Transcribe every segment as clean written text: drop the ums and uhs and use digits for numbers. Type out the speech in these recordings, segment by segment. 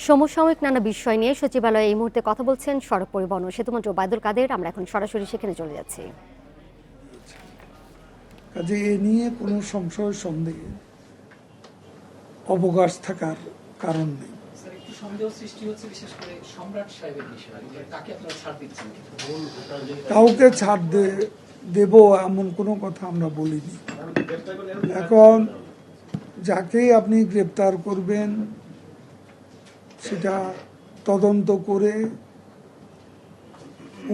সমসাময়িক নানা বিষয় নিয়ে সচিবালয়ে এই মুহূর্তে কথা বলছেন সড়ক পরিবহন ও সেতুমন্ত্রী ওবায়দুল কাদের। আমরা এখন সরাসরি সেখানে চলে যাচ্ছি। কাজে এ নিয়ে কোনো সংশয় সন্দেহে অবকাশ থাকার কারণ নেই। একটু সন্দেহ সৃষ্টি হচ্ছে বিশেষ করে সম্রাট সাহেবের বিষয়ে, তাকে আপনারা ছাড় দিচ্ছেন। কাউকে ছাড় দেব এমন কোনো কথা আমরা বলিনি। এখন যাকেই আপনি গ্রেপ্তার করবেন সেটা তদন্ত করে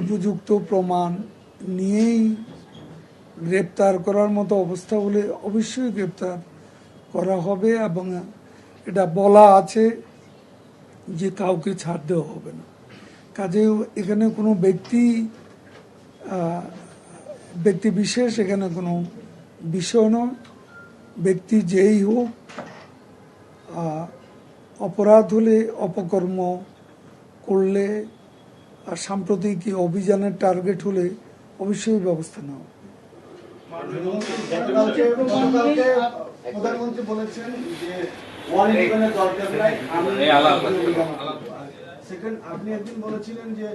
উপযুক্ত প্রমাণ নিয়েই গ্রেপ্তার করার মতো অবস্থা হলে অবশ্যই গ্রেপ্তার করা হবে, এবং এটা বলা আছে যে কাউকে ছাড় দেওয়া হবে না। কাজেও এখানে কোনো ব্যক্তি বিশেষ এখানে কোনো বিষয় নয়। ব্যক্তি যেই হোক, অপরাধ হলে, অপকর্ম করলে আর সাম্প্রতিক অভিযানের টার্গেট হলে অবশ্যই ব্যবস্থা নেওয়া। প্রধানমন্ত্রী বলেছেন যে দরকার নাই। সেকেন্ড, আপনি একদিন বলেছিলেন যে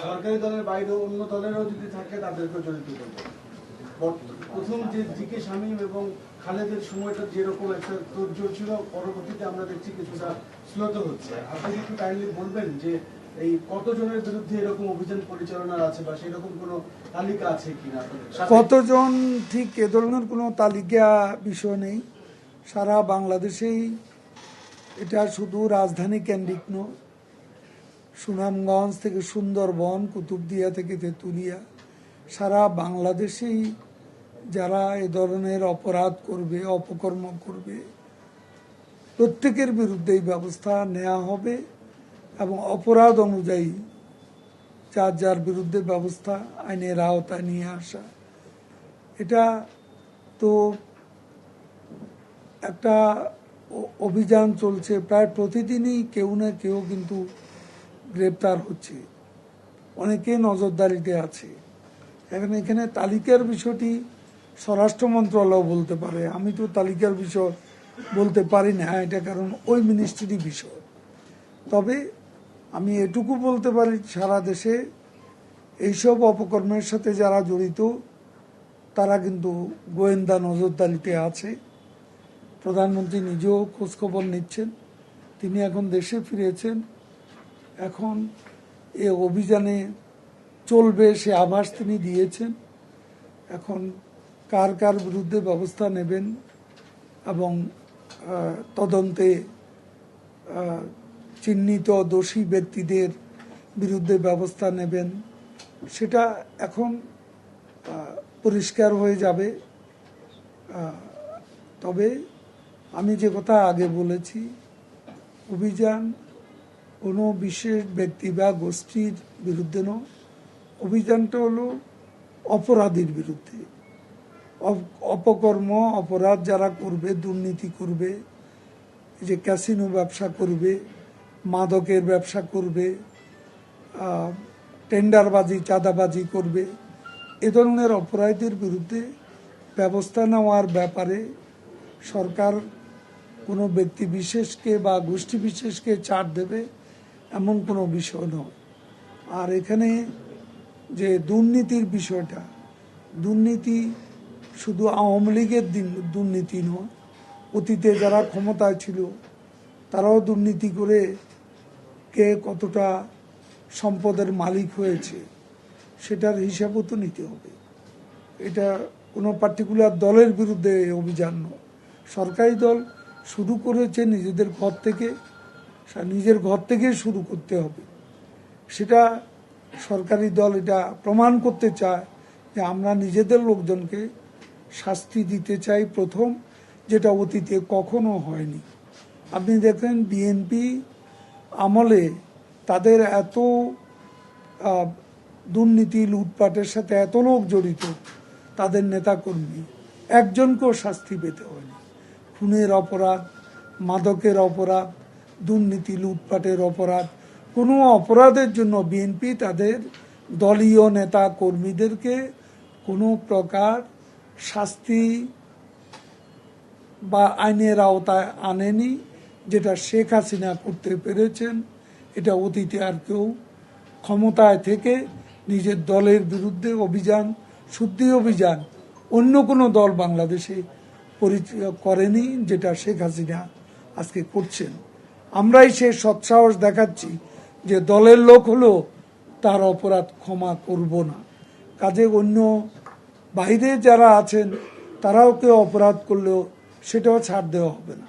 সরকারি দলের বাইরে অন্য দলেরও যদি থাকে তাদেরকে জড়িত করবে। প্রথম যে জিকে শামীম এবং খালেদের সময়টা যেরকম একটা তোড়জোড় ছিল, পরবর্তীতে আমরা দেখছি কিছুটা স্লোতে হচ্ছে। আপনি একটু কাইন্ডলি বলবেন যে এই কতজনের বিরুদ্ধে এরকম অভিযান পরিচালনার আছে বা সেরকম কোনো তালিকা আছে কিনা? কতজন ঠিক এ ধরনের কোনো তালিকা বিষয় নেই। সারা বাংলাদেশেই এটা শুধু রাজধানী কেন্দ্রিক নয়, সুনামগঞ্জ থেকে সুন্দরবন, কুতুবদিয়া থেকে তেঁতুলিয়া, সারা বাংলাদেশেই যারা এ ধরনের অপরাধ করবে, অপকর্ম করবে, প্রত্যেকের বিরুদ্ধেই ব্যবস্থা নেওয়া হবে এবং অপরাধ অনুযায়ী যার যার বিরুদ্ধে ব্যবস্থা আইনের আওতায় নিয়ে আসা। এটা তো একটা অভিযান চলছে, প্রায় প্রতিদিনই কেউ না কেউ কিন্তু গ্রেপ্তার হচ্ছে, অনেকে নজরদারিতে আছে। এখানে তালিকার বিষয়টি স্বরাষ্ট্র মন্ত্রণালয় বলতে পারে, আমি তো তালিকার বিষয় বলতে পারি না, এটা কারণ ওই মিনিস্ট্রির বিষয়। তবে আমি এটুকু বলতে পারি, সারা দেশে এইসব অপকর্মের সাথে যারা জড়িত তারা কিন্তু গোয়েন্দা নজরদারিতে আছে। প্রধানমন্ত্রী নিজেও খোঁজখবর নিচ্ছেন, তিনি এখন দেশে ফিরেছেন, এখন এ অভিযানে চলবে সে আভাস তিনি দিয়েছেন। এখন কার কার বিরুদ্ধে ব্যবস্থা নেবেন এবং তদন্তে চিহ্নিত দোষী ব্যক্তিদের বিরুদ্ধে ব্যবস্থা নেবেন, সেটা এখন পরিষ্কার হয়ে যাবে। তবে আমি যে কথা আগে বলেছি, অভিযান কোনো বিশেষ ব্যক্তি বা গোষ্ঠীর বিরুদ্ধে নয়, অভিযানটা হলো অপরাধীর বিরুদ্ধে। অপকর্ম, অপরাধ যারা করবে, দুর্নীতি করবে, যে ক্যাসিনো ব্যবসা করবে, মাদকের ব্যবসা করবে, টেন্ডারবাজি, চাঁদাবাজি করবে, এ ধরনের অপরাধীদের বিরুদ্ধে ব্যবস্থা নেওয়ার ব্যাপারে সরকার কোনো ব্যক্তি বিশেষকে বা গোষ্ঠী বিশেষকে ছাড় দেবে এমন কোনো বিষয় নয়। আর এখানে যে দুর্নীতির বিষয়টা, দুর্নীতি শুধু আওয়ামী লীগের দুর্নীতি নয়, অতীতে যারা ক্ষমতায় ছিল তারাও দুর্নীতি করে কে কতটা সম্পদের মালিক হয়েছে সেটার হিসাবও তো নিতে হবে। এটা কোনো পার্টিকুলার দলের বিরুদ্ধে অভিযান নয়। সরকারি দল শুরু করেছে নিজেদের ঘর থেকে, নিজের ঘর থেকে শুরু করতে হবে। সেটা সরকারি দল এটা প্রমাণ করতে চায় যে আমরা নিজেদের লোকজনকে শাস্তি দিতে চাই প্রথম, যেটা অতীতে কখনো হয়নি। আপনি দেখেন বিএনপি আমলে তাদের এত দুর্নীতি, লুটপাটের সাথে এত লোক জড়িত, তাদের নেতাকর্মী একজনকেও শাস্তি পেতে হয়নি। খুনের অপরাধ, মাদকের অপরাধ, দুর্নীতি, লুটপাটের অপরাধ, কোনো অপরাধের জন্য বিএনপি তাদের দলীয় নেতা কর্মীদেরকে কোনো প্রকার শাস্তি বা আইনের আওতায় আনেনি যেটা শেখ হাসিনা করতে পেরেছেন, এটা অতীতে আর কেউ ক্ষমতায় থেকে নিজের দলের বিরুদ্ধে অভিযান, শুদ্ধি অভিযান অন্য কোনো দল বাংলাদেশে করেনি, যেটা শেখ হাসিনা আজকে করছেন। আমরাই সে সৎসাহস দেখাচ্ছি যে দলের লোক হলো তার অপরাধ ক্ষমা করব না। কাজে অন্য বাইরে যারা আছেন তারাও কেউ অপরাধ করলেও সেটাও ছাড় দেওয়া হবে না।